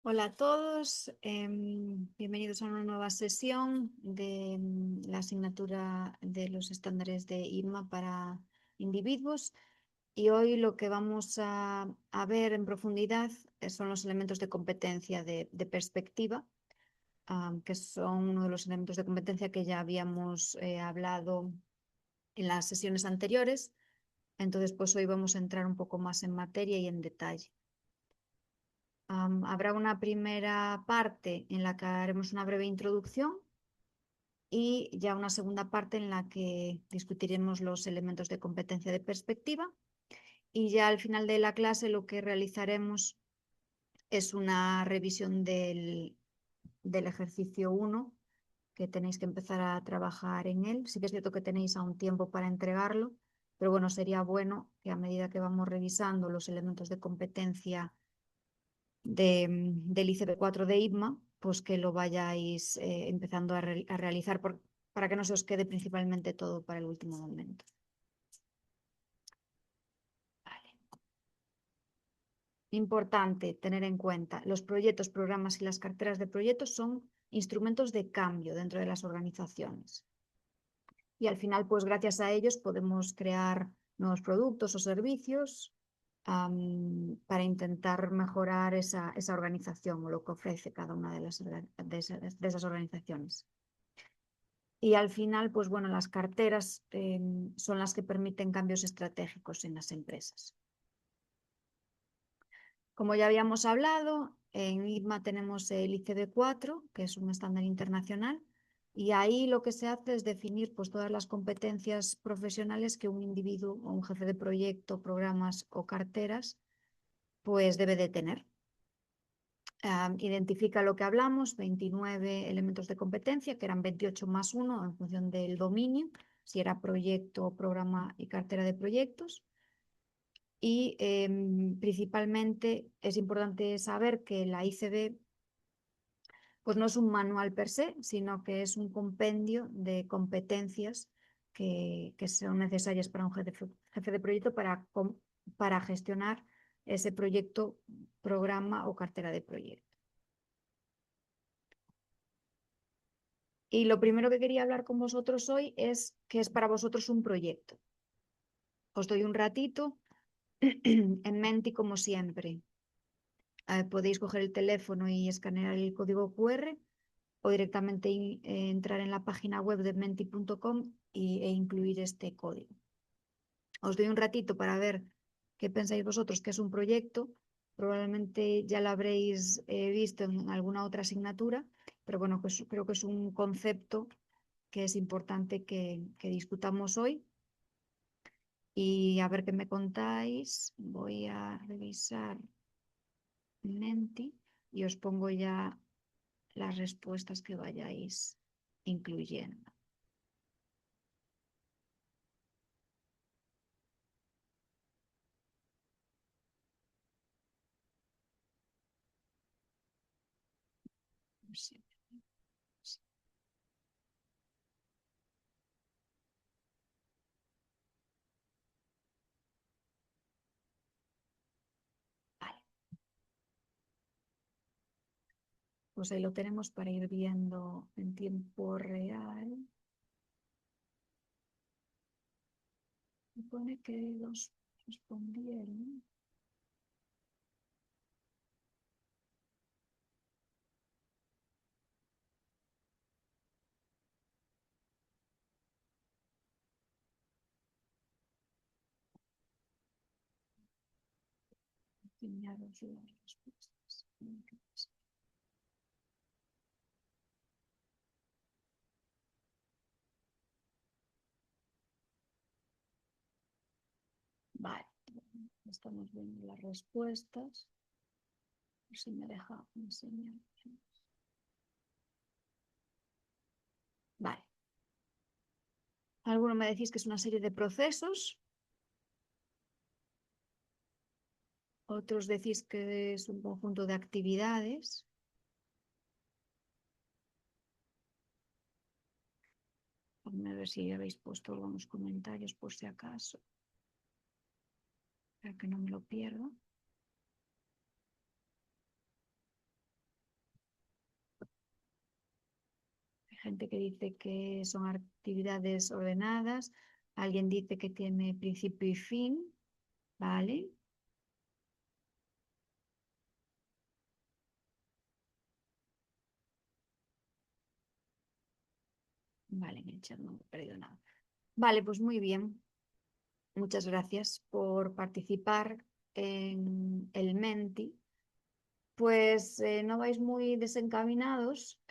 Hola a todos, bienvenidos a una nueva sesión de la asignatura de los estándares de IRMA para individuos. Y hoy lo que vamos a ver en profundidad son los elementos de competencia de perspectiva, que son uno de los elementos de competencia que ya habíamos hablado en las sesiones anteriores. Entonces, pues hoy vamos a entrar un poco más en materia y en detalle. Habrá una primera parte en la que haremos una breve introducción y ya una segunda parte en la que discutiremos los elementos de competencia de perspectiva. Y ya al final de la clase lo que realizaremos es una revisión del ejercicio 1, que tenéis que empezar a trabajar en él. Sí que es cierto que tenéis aún tiempo para entregarlo, pero bueno, sería bueno que a medida que vamos revisando los elementos de competencia del ICB4 de IPMA, pues que lo vayáis empezando a realizar para que no se os quede principalmente todo para el último momento. Vale. Importante tener en cuenta, los proyectos, programas y las carteras de proyectos son instrumentos de cambio dentro de las organizaciones. Y al final, pues gracias a ellos podemos crear nuevos productos o servicios para intentar mejorar esa organización o lo que ofrece cada una de esas organizaciones. Y al final, pues bueno, las carteras son las que permiten cambios estratégicos en las empresas. Como ya habíamos hablado, en ITMA tenemos el ICD4, que es un estándar internacional, y ahí lo que se hace es definir pues, todas las competencias profesionales que un individuo o un jefe de proyecto, programas o carteras pues debe de tener. Identifica lo que hablamos, 29 elementos de competencia, que eran 28 más 1 en función del dominio, si era proyecto, programa y cartera de proyectos. Y principalmente es importante saber que la ICB pues no es un manual per se, sino que es un compendio de competencias que son necesarias para un jefe de proyecto para gestionar ese proyecto, programa o cartera de proyecto. Y lo primero que quería hablar con vosotros hoy es qué es para vosotros un proyecto. Os doy un ratito en Menti como siempre. Podéis coger el teléfono y escanear el código QR o directamente entrar en la página web de menti.com e incluir este código. Os doy un ratito para ver qué pensáis vosotros que es un proyecto. Probablemente ya lo habréis visto en alguna otra asignatura, pero bueno, pues creo que es un concepto que es importante que discutamos hoy. Y a ver qué me contáis. Voy a revisar Menti y os pongo ya las respuestas que vayáis incluyendo. Sí. Vale. Pues ahí lo tenemos para ir viendo en tiempo real. Supone que los respondieron. Enseñaros las respuestas. Vale, estamos viendo las respuestas. A ver si me deja enseñar. Vale. Alguno me decís que es una serie de procesos. Otros decís que es un conjunto de actividades. A ver si habéis puesto algunos comentarios por si acaso, para que no me lo pierda. gente que dice que son actividades ordenadas, alguien dice que tiene principio y fin, ¿vale? Vale, en el chat no he perdido nada. Vale, pues muy bien. Muchas gracias por participar en el Menti. Pues no vais muy desencaminados.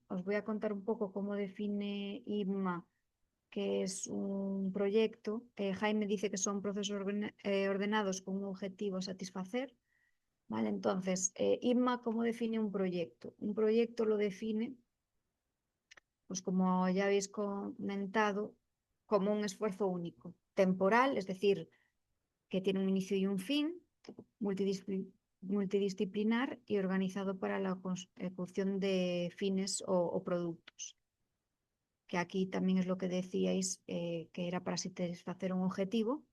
Os voy a contar un poco cómo define IBMA, que es un proyecto. Jaime dice que son procesos ordenados con un objetivo a satisfacer. ¿Vale? Entonces, IBMA, ¿cómo define un proyecto? Un proyecto lo define, pues como ya habéis comentado, como un esfuerzo único, temporal, es decir, que tiene un inicio y un fin, multidisciplinar y organizado para la consecución de fines o productos. Que aquí también es lo que decíais, que era para satisfacer un objetivo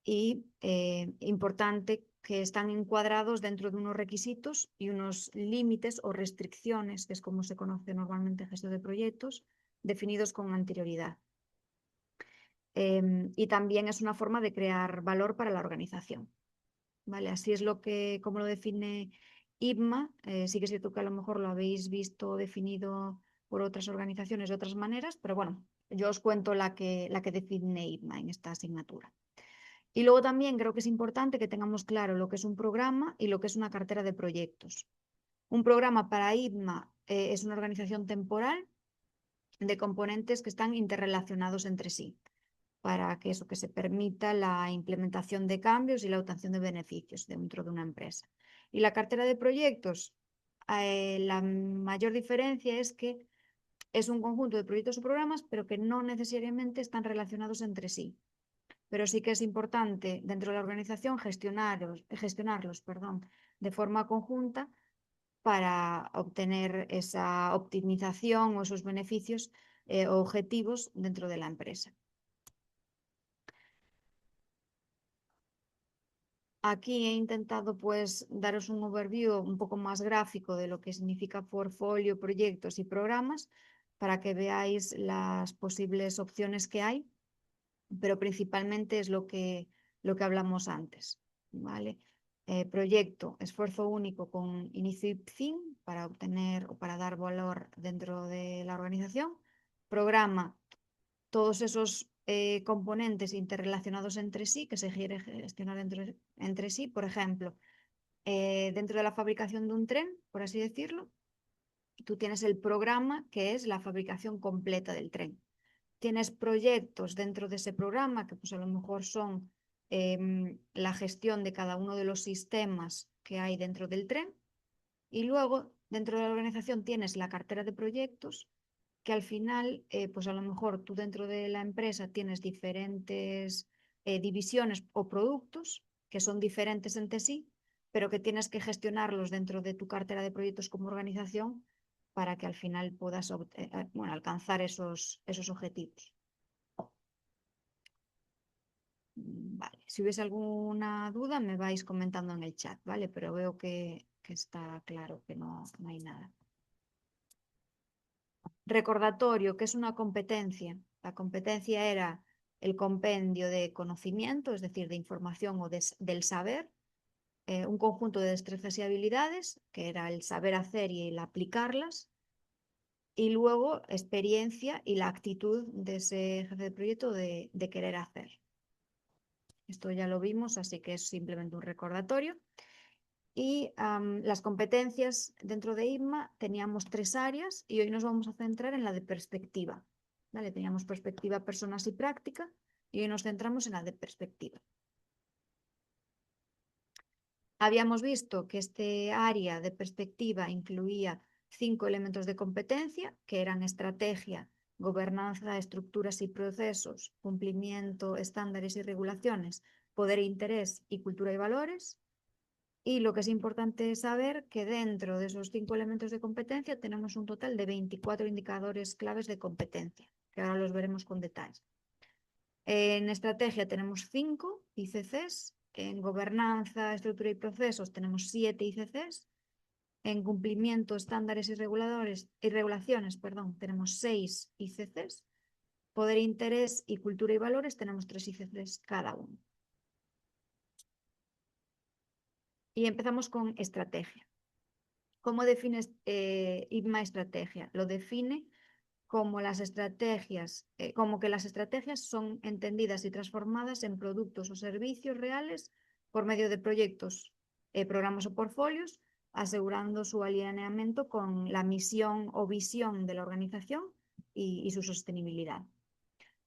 y importante que están encuadrados dentro de unos requisitos y unos límites o restricciones, que es como se conoce normalmente en gestión de proyectos, definidos con anterioridad. Y también es una forma de crear valor para la organización. ¿Vale? Así es como lo define IBMA. Sí que es cierto que a lo mejor lo habéis visto definido por otras organizaciones de otras maneras, pero bueno, yo os cuento la que define IBMA en esta asignatura. Y luego también creo que es importante que tengamos claro lo que es un programa y lo que es una cartera de proyectos. Un programa para IBMA es una organización temporal de componentes que están interrelacionados entre sí, para que eso que se permita la implementación de cambios y la obtención de beneficios dentro de una empresa. Y la cartera de proyectos, la mayor diferencia es que es un conjunto de proyectos o programas, pero que no necesariamente están relacionados entre sí. Pero sí que es importante dentro de la organización gestionarlos, de forma conjunta para obtener esa optimización o esos beneficios o objetivos dentro de la empresa. Aquí he intentado pues daros un overview un poco más gráfico de lo que significa portfolio, proyectos y programas para que veáis las posibles opciones que hay, pero principalmente es lo que hablamos antes, ¿vale? Proyecto, esfuerzo único con inicio y fin para obtener o para dar valor dentro de la organización. Programa, todos esos componentes interrelacionados entre sí que se quiere gestionar entre sí. Por ejemplo, dentro de la fabricación de un tren, por así decirlo, tú tienes el programa que es la fabricación completa del tren. Tienes proyectos dentro de ese programa que pues a lo mejor son la gestión de cada uno de los sistemas que hay dentro del tren. Y luego, dentro de la organización, tienes la cartera de proyectos que al final, pues a lo mejor tú dentro de la empresa tienes diferentes divisiones o productos que son diferentes entre sí, pero que tienes que gestionarlos dentro de tu cartera de proyectos como organización para que al final puedas alcanzar esos objetivos. Vale, si hubiese alguna duda me vais comentando en el chat, ¿vale? Pero veo que está claro que no hay nada. Recordatorio, ¿qué es una competencia? La competencia era el compendio de conocimiento, es decir, de información o del saber, un conjunto de destrezas y habilidades, que era el saber hacer y el aplicarlas, y luego experiencia y la actitud de ese jefe de proyecto de querer hacer. Esto ya lo vimos, así que es simplemente un recordatorio. Y las competencias dentro de IBMA teníamos 3 áreas y hoy nos vamos a centrar en la de perspectiva. ¿Vale? Teníamos perspectiva, personas y práctica y hoy nos centramos en la de perspectiva. Habíamos visto que este área de perspectiva incluía 5 elementos de competencia, que eran estrategia, gobernanza, estructuras y procesos, cumplimiento, estándares y regulaciones, poder e interés y cultura y valores. Y lo que es importante saber que dentro de esos 5 elementos de competencia tenemos un total de 24 indicadores claves de competencia, que ahora los veremos con detalle. En estrategia tenemos 5 ICCs, en gobernanza, estructura y procesos tenemos 7 ICCs En cumplimiento, estándares y regulaciones, perdón, tenemos 6 ICCs. Poder, interés y cultura y valores tenemos 3 ICCs cada uno. Y empezamos con estrategia. ¿Cómo define IBMA estrategia? Lo define como como que las estrategias son entendidas y transformadas en productos o servicios reales por medio de proyectos, programas o portfolios, asegurando su alineamiento con la misión o visión de la organización y su sostenibilidad.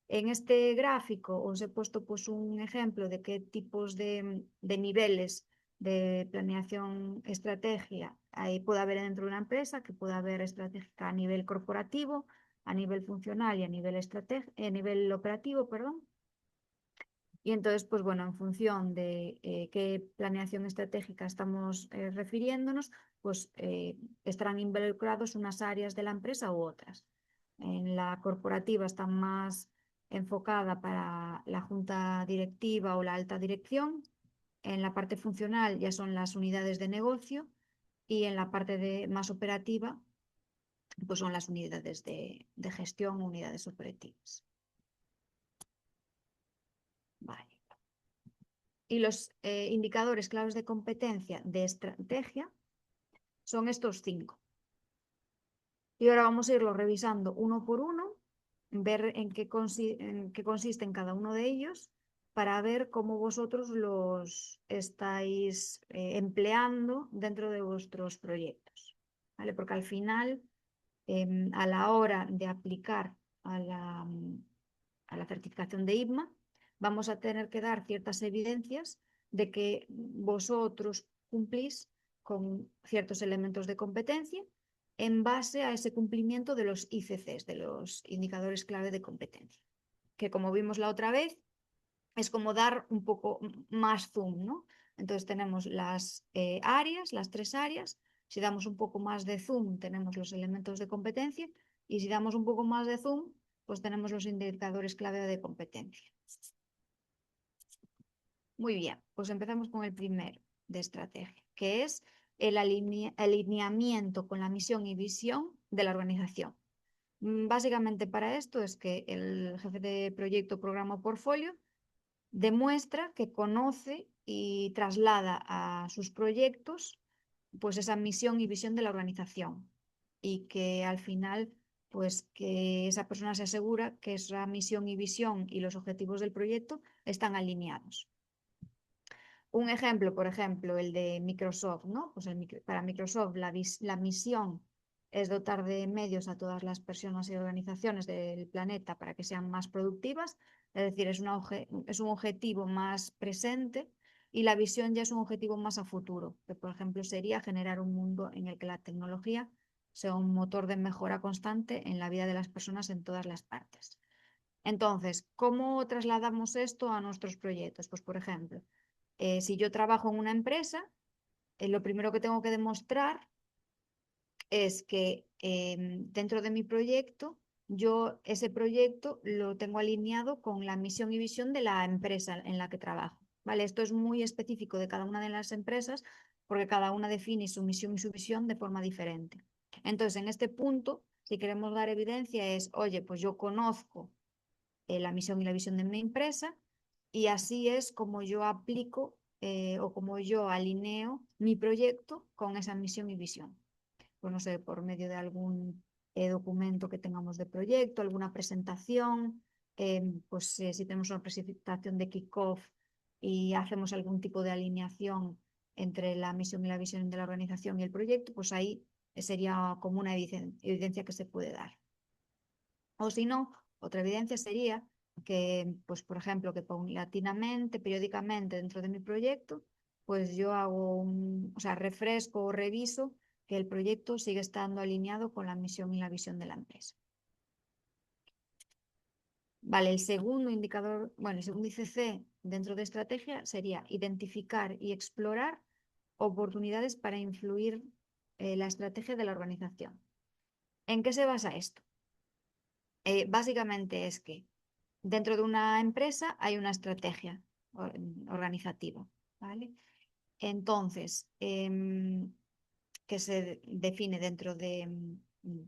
En este gráfico os he puesto pues, un ejemplo de qué tipos de niveles de planeación estrategia puede haber dentro de una empresa, que puede haber estratégica a nivel corporativo, a nivel funcional y a nivel operativo, perdón. Y entonces, pues bueno, en función de qué planeación estratégica estamos refiriéndonos, pues estarán involucrados unas áreas de la empresa u otras. En la corporativa está más enfocada para la junta directiva o la alta dirección. En la parte funcional ya son las unidades de negocio y en la parte más operativa pues son las unidades de gestión, unidades operativas. Vale. Y los indicadores claves de competencia de estrategia son estos 5. Y ahora vamos a irlo revisando uno por uno, ver en qué consisten cada uno de ellos, para ver cómo vosotros los estáis empleando dentro de vuestros proyectos. ¿Vale? Porque al final, a la hora de aplicar a la certificación de IBMA, vamos a tener que dar ciertas evidencias de que vosotros cumplís con ciertos elementos de competencia en base a ese cumplimiento de los ICCs, de los indicadores clave de competencia. Que como vimos la otra vez, es como dar un poco más zoom, ¿no? Entonces tenemos las áreas, las 3 áreas. Si damos un poco más de zoom, tenemos los elementos de competencia. Y si damos un poco más de zoom, pues tenemos los indicadores clave de competencia. Muy bien, pues empezamos con el primero de estrategia, que es el alineamiento con la misión y visión de la organización. Básicamente para esto es que el jefe de proyecto, programa o portfolio demuestra que conoce y traslada a sus proyectos pues esa misión y visión de la organización y que al final pues que esa persona se asegura que esa misión y visión y los objetivos del proyecto están alineados. Un ejemplo, por ejemplo, el de Microsoft, ¿no? Pues para Microsoft la misión es dotar de medios a todas las personas y organizaciones del planeta para que sean más productivas, es decir, es un objetivo más presente y la visión ya es un objetivo más a futuro, que por ejemplo sería generar un mundo en el que la tecnología sea un motor de mejora constante en la vida de las personas en todas las partes. Entonces, ¿cómo trasladamos esto a nuestros proyectos? Pues por ejemplo, si yo trabajo en una empresa, lo primero que tengo que demostrar es que dentro de mi proyecto, yo ese proyecto lo tengo alineado con la misión y visión de la empresa en la que trabajo. ¿Vale? Esto es muy específico de cada una de las empresas porque cada una define su misión y su visión de forma diferente. Entonces, en este punto, si queremos dar evidencia es, oye, pues yo conozco la misión y la visión de mi empresa y así es como yo aplico o como yo alineo mi proyecto con esa misión y visión. Pues no sé, por medio de algún documento que tengamos de proyecto, alguna presentación, pues si tenemos una presentación de kick-off y hacemos algún tipo de alineación entre la misión y la visión de la organización y el proyecto, pues ahí sería como una evidencia que se puede dar. O si no, otra evidencia sería que, pues, por ejemplo, que paulatinamente, periódicamente dentro de mi proyecto, pues yo o sea, refresco o reviso que el proyecto sigue estando alineado con la misión y la visión de la empresa. Vale, el segundo indicador, bueno, el segundo ICC dentro de estrategia sería identificar y explorar oportunidades para influir la estrategia de la organización. ¿En qué se basa esto? Básicamente es que dentro de una empresa hay una estrategia organizativa, ¿vale? Entonces, que se define dentro de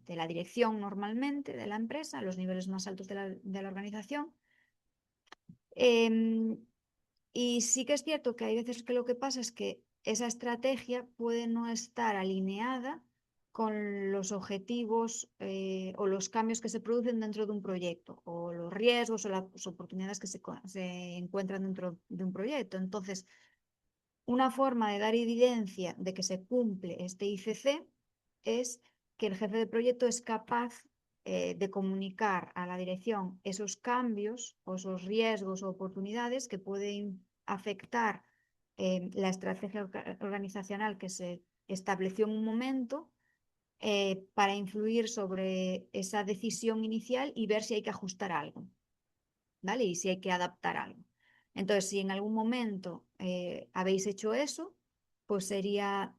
la dirección normalmente de la empresa, los niveles más altos de la organización. Y sí que es cierto que hay veces que lo que pasa es que esa estrategia puede no estar alineada con los objetivos o los cambios que se producen dentro de un proyecto, o los riesgos o las oportunidades que se encuentran dentro de un proyecto. Entonces, una forma de dar evidencia de que se cumple este ICC es que el jefe de proyecto es capaz de comunicar a la dirección esos cambios o esos riesgos o oportunidades que pueden afectar la estrategia organizacional que se estableció en un momento para influir sobre esa decisión inicial y ver si hay que ajustar algo, ¿vale? Y si hay que adaptar algo. Entonces, si en algún momento habéis hecho eso, pues sería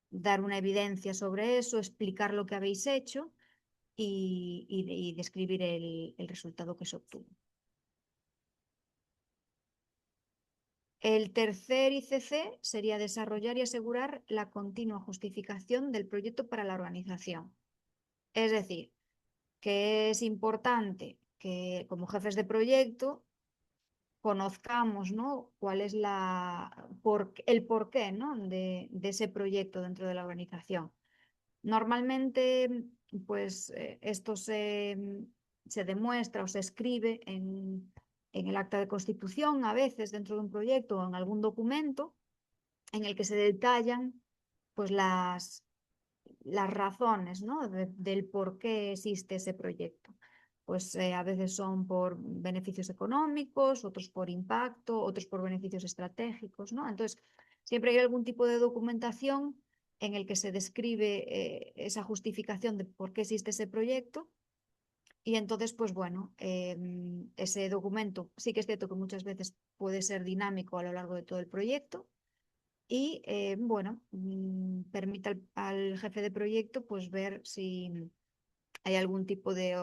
dar una evidencia sobre eso, explicar lo que habéis hecho y describir el resultado que se obtuvo. El tercer ICC sería desarrollar y asegurar la continua justificación del proyecto para la organización. Es decir, que es importante que como jefes de proyecto conozcamos, ¿no?, cuál es el porqué, ¿no?, de ese proyecto dentro de la organización. Normalmente, pues esto se demuestra o se escribe en el acta de constitución, a veces dentro de un proyecto o en algún documento en el que se detallan pues las razones, ¿no?, del por qué existe ese proyecto. Pues a veces son por beneficios económicos, otros por impacto, otros por beneficios estratégicos, ¿no? Entonces, siempre hay algún tipo de documentación en el que se describe esa justificación de por qué existe ese proyecto. Y entonces, pues bueno, ese documento sí que es cierto que muchas veces puede ser dinámico a lo largo de todo el proyecto y, bueno, permite al jefe de proyecto pues ver si hay algún tipo de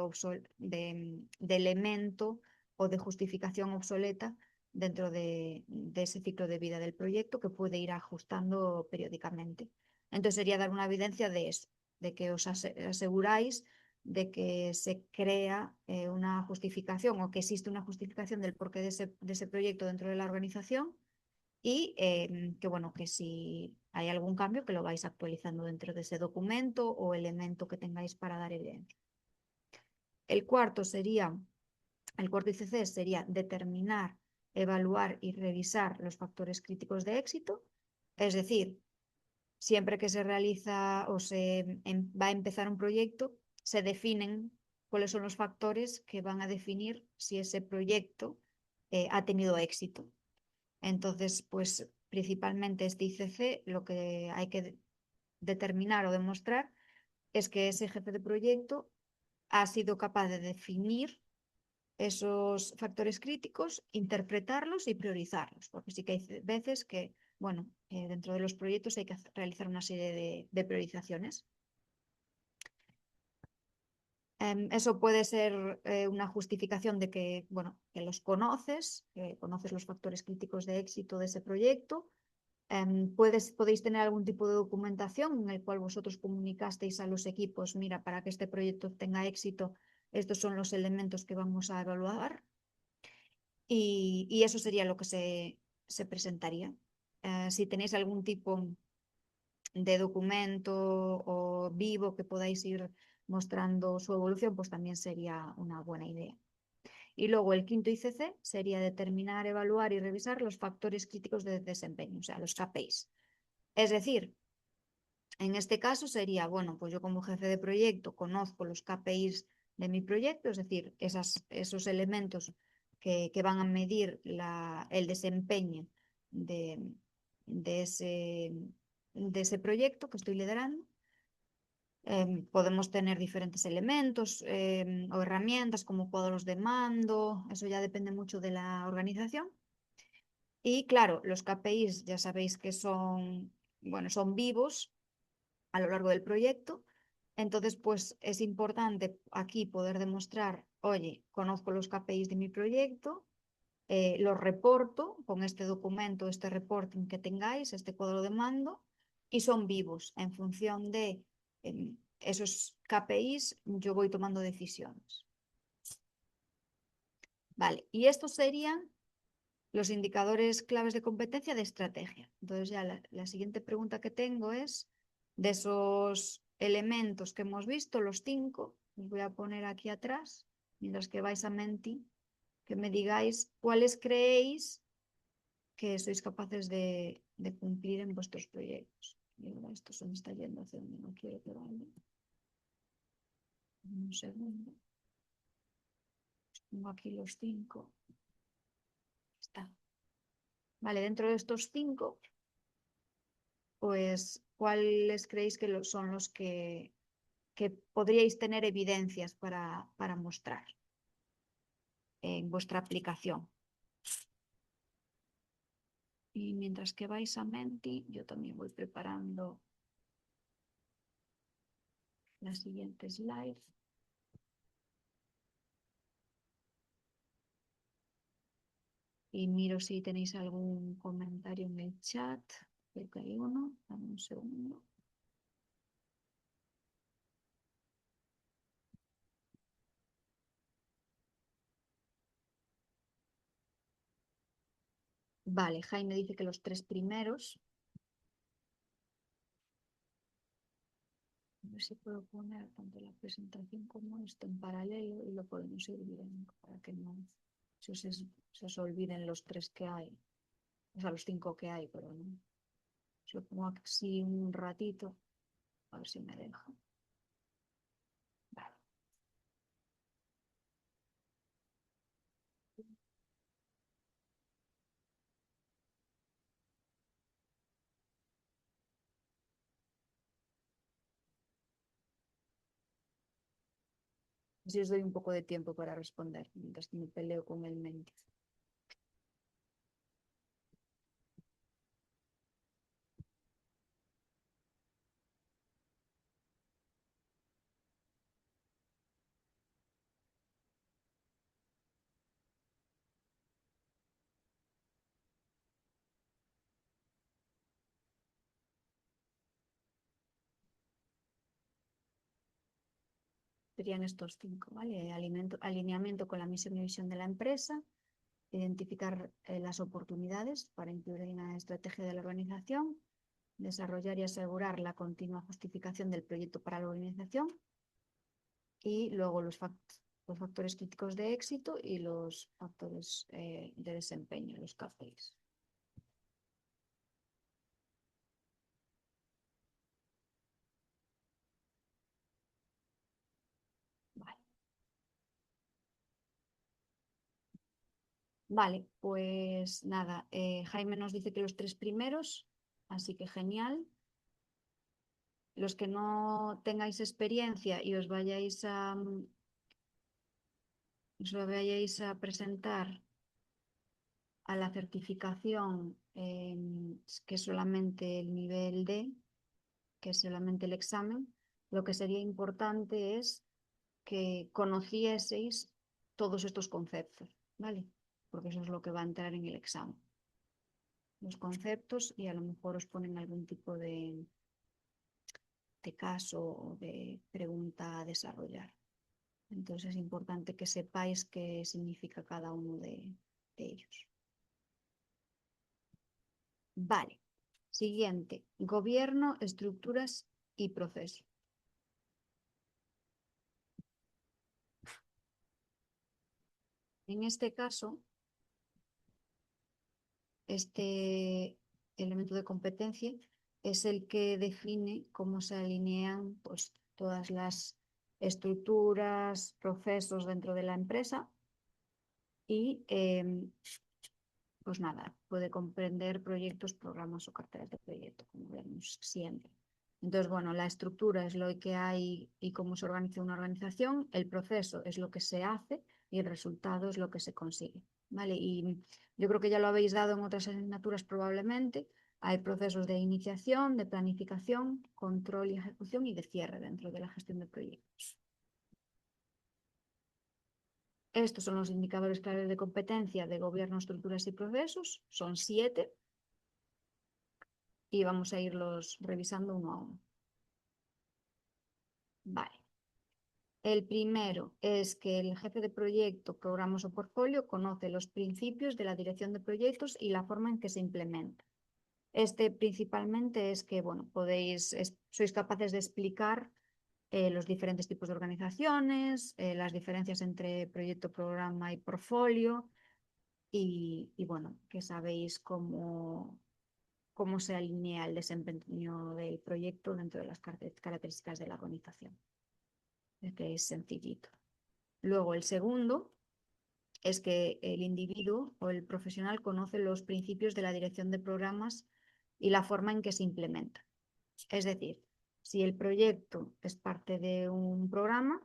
elemento o de justificación obsoleta dentro de ese ciclo de vida del proyecto que puede ir ajustando periódicamente. Entonces sería dar una evidencia de eso, de que os aseguráis de que se crea una justificación o que existe una justificación del porqué de ese proyecto dentro de la organización y que, bueno, que si hay algún cambio que lo vais actualizando dentro de ese documento o elemento que tengáis para dar evidencia. El cuarto ICC sería determinar, evaluar y revisar los factores críticos de éxito, es decir, siempre que se realiza o va a empezar un proyecto, se definen cuáles son los factores que van a definir si ese proyecto ha tenido éxito. Entonces, pues principalmente este ICC lo que hay que determinar o demostrar es que ese jefe de proyecto ha sido capaz de definir esos factores críticos, interpretarlos y priorizarlos, porque sí que hay veces que, bueno, dentro de los proyectos hay que realizar una serie de priorizaciones. Eso puede ser una justificación de que, bueno, que los conoces, que conoces los factores críticos de éxito de ese proyecto. Podéis tener algún tipo de documentación en el cual vosotros comunicasteis a los equipos, mira, para que este proyecto tenga éxito, estos son los elementos que vamos a evaluar. Y eso sería lo que se presentaría. Si tenéis algún tipo de documento o vivo que podáis ir mostrando su evolución, pues también sería una buena idea. Y luego el quinto ICC sería determinar, evaluar y revisar los factores críticos de desempeño, o sea, los KPIs. Es decir, en este caso sería, bueno, pues yo como jefe de proyecto conozco los KPIs de mi proyecto, es decir, esos elementos que van a medir el desempeño de ese proyecto que estoy liderando. Podemos tener diferentes elementos o herramientas como cuadros de mando, eso ya depende mucho de la organización. Y claro, los KPIs ya sabéis que bueno, son vivos a lo largo del proyecto. Entonces, pues es importante aquí poder demostrar, oye, conozco los KPIs de mi proyecto, los reporto con este documento, este reporting que tengáis, este cuadro de mando, y son vivos. En función de esos KPIs, yo voy tomando decisiones. Vale, y estos serían los indicadores claves de competencia de estrategia. Entonces ya la siguiente pregunta que tengo es, de esos elementos que hemos visto, los 5, os voy a poner aquí atrás, mientras que vais a Menti, que me digáis cuáles creéis que sois capaces de cumplir en vuestros proyectos. Y ahora esto se me está yendo hacia donde no quiero que vaya. Un segundo. Pongo aquí los 5. Está. Vale, dentro de estos 5, pues, ¿cuáles creéis que son los que podríais tener evidencias para mostrar en vuestra aplicación? Y mientras que vais a Menti, yo también voy preparando la siguiente slide. Y miro si tenéis algún comentario en el chat. Creo que hay uno. Dame un segundo. Vale, Jaime dice que los 3 primeros. A ver si puedo poner tanto la presentación como esto en paralelo y lo podemos ir viendo para que no se os olviden los 3 que hay. O sea, los 5 que hay, pero no. Se lo pongo así un ratito. A ver si me deja. Vale. Así os doy un poco de tiempo para responder mientras que me peleo con el mente. Serían estos 5, ¿vale? Alineamiento con la misión y visión de la empresa, identificar las oportunidades para incluir en la estrategia de la organización, desarrollar y asegurar la continua justificación del proyecto para la organización y luego los factores críticos de éxito y los factores de desempeño, los KPIs. Vale. Vale, pues nada, Jaime nos dice que los 3 primeros, así que genial. Los que no tengáis experiencia y os vayáis a presentar a la certificación, que es solamente el nivel D, que es solamente el examen, lo que sería importante es que conocieseis todos estos conceptos, ¿vale? Porque eso es lo que va a entrar en el examen. Los conceptos y a lo mejor os ponen algún tipo de caso o de pregunta a desarrollar. Entonces es importante que sepáis qué significa cada uno de ellos. Vale. Siguiente. Gobierno, estructuras y procesos. En este caso, este elemento de competencia es el que define cómo se alinean, pues, todas las estructuras, procesos dentro de la empresa y pues nada, puede comprender proyectos, programas o carteras de proyecto, como vemos siempre. Entonces, bueno, la estructura es lo que hay y cómo se organiza una organización, el proceso es lo que se hace y el resultado es lo que se consigue, ¿vale? Y yo creo que ya lo habéis dado en otras asignaturas probablemente. Hay procesos de iniciación, de planificación, control y ejecución y de cierre dentro de la gestión de proyectos. Estos son los indicadores claves de competencia de gobierno, estructuras y procesos. Son 7. y vamos a irlos revisando uno a uno. Vale. El primero es que el jefe de proyecto, programas o portfolio conoce los principios de la dirección de proyectos y la forma en que se implementa. Este principalmente es que, bueno, sois capaces de explicar los diferentes tipos de organizaciones, las diferencias entre proyecto, programa y portfolio y bueno, que sabéis cómo se alinea el desempeño del proyecto dentro de las características de la organización. Este es sencillito. Luego, el segundo es que el individuo o el profesional conoce los principios de la dirección de programas y la forma en que se implementa. Es decir, si el proyecto es parte de un programa,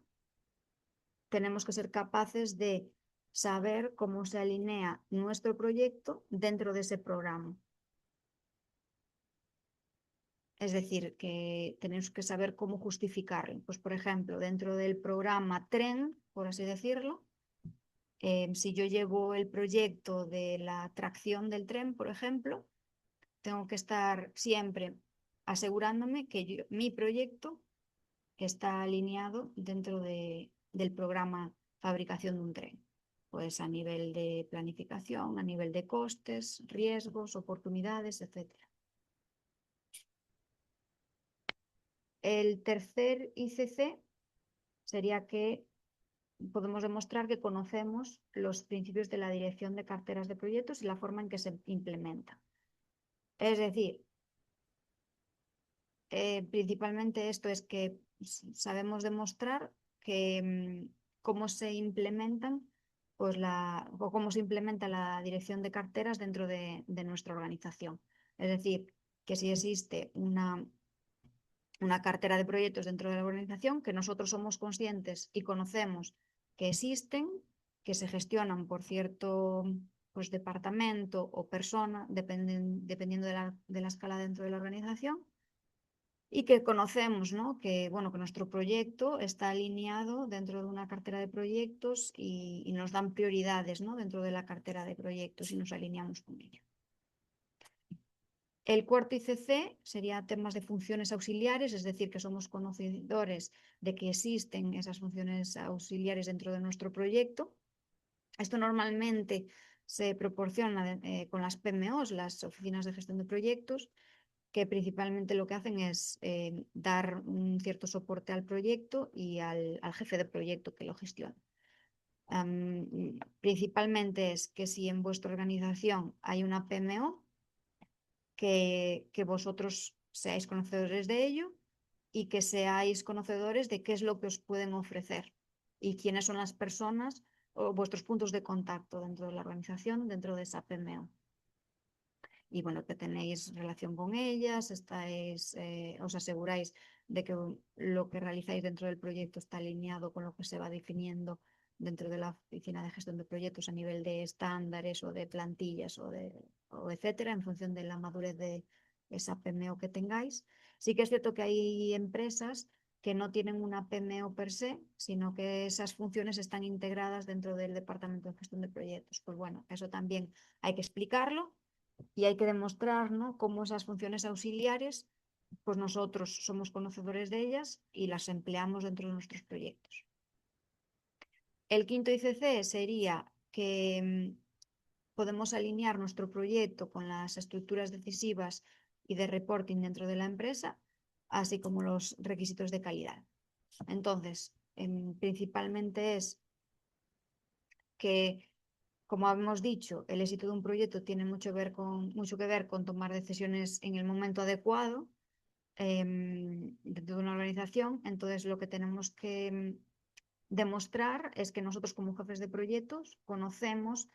tenemos que ser capaces de saber cómo se alinea nuestro proyecto dentro de ese programa. Es decir, que tenemos que saber cómo justificarlo. Pues, por ejemplo, dentro del programa Tren, por así decirlo, si yo llevo el proyecto de la tracción del tren, por ejemplo, tengo que estar siempre asegurándome que mi proyecto está alineado dentro del programa fabricación de un tren. Pues a nivel de planificación, a nivel de costes, riesgos, oportunidades, etc. El tercer ICC sería que podemos demostrar que conocemos los principios de la dirección de carteras de proyectos y la forma en que se implementa. Es decir, principalmente esto es que sabemos demostrar que cómo se implementan pues o cómo se implementa la dirección de carteras dentro de nuestra organización. Es decir, que si existe una cartera de proyectos dentro de la organización, que nosotros somos conscientes y conocemos que existen, que se gestionan por cierto pues, departamento o persona, dependiendo de la escala dentro de la organización, y que conocemos, ¿no? Que, bueno, que nuestro proyecto está alineado dentro de una cartera de proyectos y nos dan prioridades, ¿no? Dentro de la cartera de proyectos y nos alineamos con ello. El cuarto ICC sería temas de funciones auxiliares, es decir, que somos conocedores de que existen esas funciones auxiliares dentro de nuestro proyecto. Esto normalmente se proporciona con las PMOs, las oficinas de gestión de proyectos, que principalmente lo que hacen es dar un cierto soporte al proyecto y al jefe de proyecto que lo gestiona. Principalmente es que si en vuestra organización hay una PMO, que vosotros seáis conocedores de ello y que seáis conocedores de qué es lo que os pueden ofrecer y quiénes son las personas o vuestros puntos de contacto dentro de la organización, dentro de esa PMO. Y bueno, que tenéis relación con ellas, os aseguráis de que lo que realizáis dentro del proyecto está alineado con lo que se va definiendo dentro de la oficina de gestión de proyectos a nivel de estándares o de plantillas o etcétera, en función de la madurez de esa PMO que tengáis. Sí que es cierto que hay empresas que no tienen una PMO per se, sino que esas funciones están integradas dentro del departamento de gestión de proyectos. Pues bueno, eso también hay que explicarlo y hay que demostrar, ¿no?, cómo esas funciones auxiliares, pues nosotros somos conocedores de ellas y las empleamos dentro de nuestros proyectos. El quinto ICC sería que podemos alinear nuestro proyecto con las estructuras decisivas y de reporting dentro de la empresa, así como los requisitos de calidad. Entonces, principalmente es que, como hemos dicho, el éxito de un proyecto tiene mucho que ver con tomar decisiones en el momento adecuado dentro de una organización. Entonces, lo que tenemos que demostrar es que nosotros como jefes de proyectos conocemos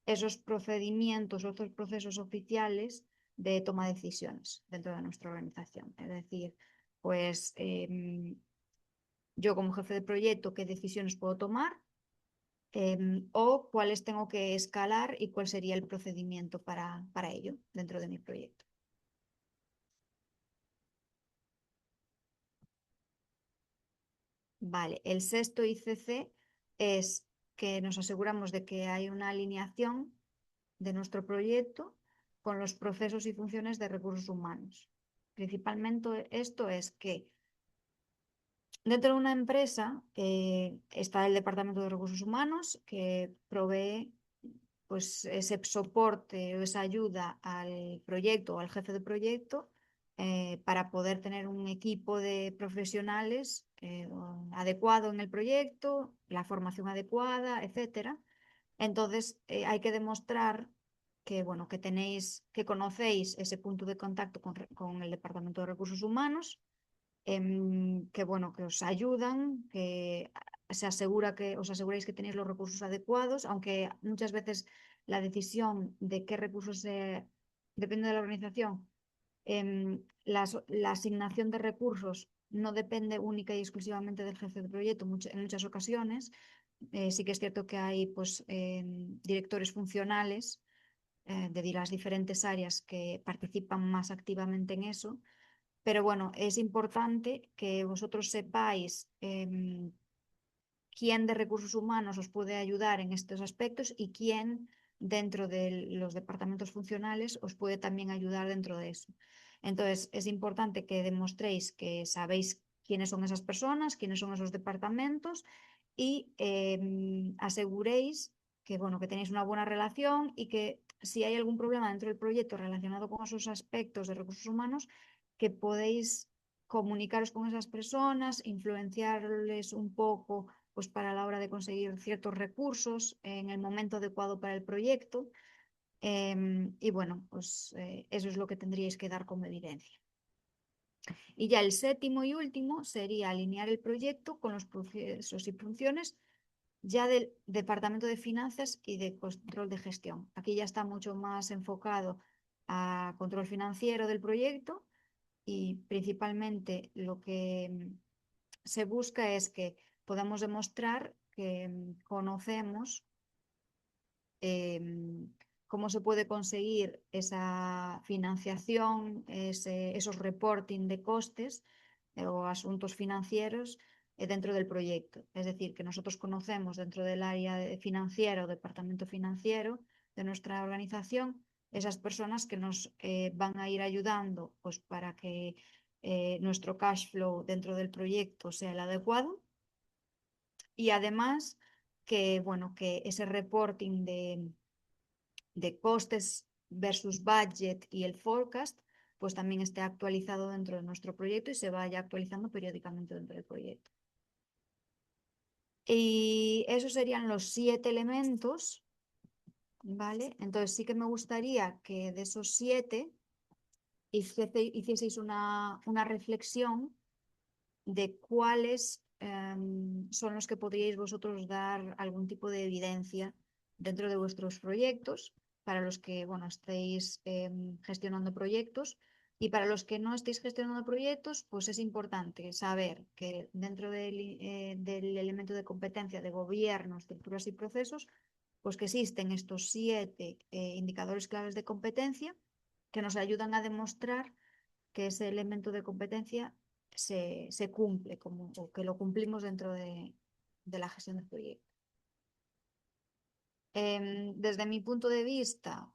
esos procedimientos, otros procesos oficiales de toma de decisiones dentro de nuestra organización. Es decir, pues yo como jefe de proyecto, ¿qué decisiones puedo tomar? O cuáles tengo que escalar y cuál sería el procedimiento para ello dentro de mi proyecto. Vale, el sexto ICC es que nos aseguramos de que hay una alineación de nuestro proyecto con los procesos y funciones de recursos humanos. Principalmente esto es que dentro de una empresa está el Departamento de Recursos Humanos que provee pues, ese soporte o esa ayuda al proyecto o al jefe de proyecto para poder tener un equipo de profesionales adecuado en el proyecto, la formación adecuada, etcétera. Entonces, hay que demostrar que, bueno, que conocéis ese punto de contacto con el Departamento de Recursos Humanos, que, bueno, que os ayudan, que os aseguráis que tenéis los recursos adecuados, aunque muchas veces la decisión de qué recursos depende de la organización. La asignación de recursos no depende única y exclusivamente del jefe de proyecto en muchas ocasiones. Sí que es cierto que hay pues, directores funcionales de las diferentes áreas que participan más activamente en eso, pero bueno, es importante que vosotros sepáis quién de recursos humanos os puede ayudar en estos aspectos y quién dentro de los departamentos funcionales os puede también ayudar dentro de eso. Entonces, es importante que demostréis que sabéis quiénes son esas personas, quiénes son esos departamentos y aseguréis que, bueno, que tenéis una buena relación y que si hay algún problema dentro del proyecto relacionado con esos aspectos de recursos humanos, que podéis comunicaros con esas personas, influenciarles un poco pues, para la hora de conseguir ciertos recursos en el momento adecuado para el proyecto. Y bueno, pues eso es lo que tendríais que dar como evidencia. Y ya el séptimo y último sería alinear el proyecto con los procesos y funciones ya del Departamento de Finanzas y de Control de Gestión. Aquí ya está mucho más enfocado a control financiero del proyecto y principalmente lo que se busca es que podamos demostrar que conocemos cómo se puede conseguir esa financiación, esos reporting de costes o asuntos financieros dentro del proyecto. Es decir, que nosotros conocemos dentro del área financiera o departamento financiero de nuestra organización esas personas que nos van a ir ayudando pues, para que nuestro cash flow dentro del proyecto sea el adecuado y además que, bueno, que ese reporting de costes versus budget y el forecast, pues también esté actualizado dentro de nuestro proyecto y se vaya actualizando periódicamente dentro del proyecto. Y esos serían los 7 elementos, ¿vale? Entonces sí que me gustaría que de esos 7 hicieseis una reflexión de cuáles son los que podríais vosotros dar algún tipo de evidencia dentro de vuestros proyectos, para los que bueno, estéis gestionando proyectos y para los que no estéis gestionando proyectos, pues es importante saber que dentro del elemento de competencia de gobierno, estructuras y procesos, pues que existen estos 7 indicadores claves de competencia que nos ayudan a demostrar que ese elemento de competencia se cumple o que lo cumplimos dentro de la gestión del proyecto. Desde mi punto de vista,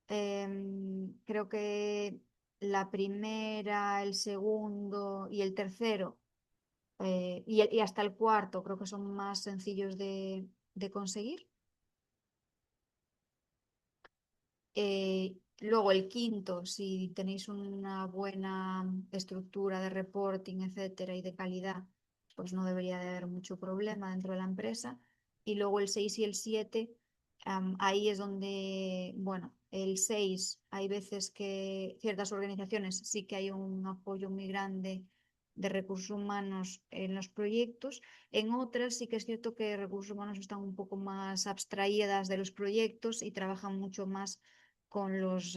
creo que la primera, el segundo y el tercero y hasta el cuarto creo que son más sencillos de conseguir. Luego el quinto, si tenéis una buena estructura de reporting, etcétera, y de calidad, pues no debería de haber mucho problema dentro de la empresa. Y luego el 6 y el 7, ahí es donde, bueno, el 6 hay veces que ciertas organizaciones sí que hay un apoyo muy grande de recursos humanos en los proyectos. En otras sí que es cierto que recursos humanos están un poco más abstraídas de los proyectos y trabajan mucho más con los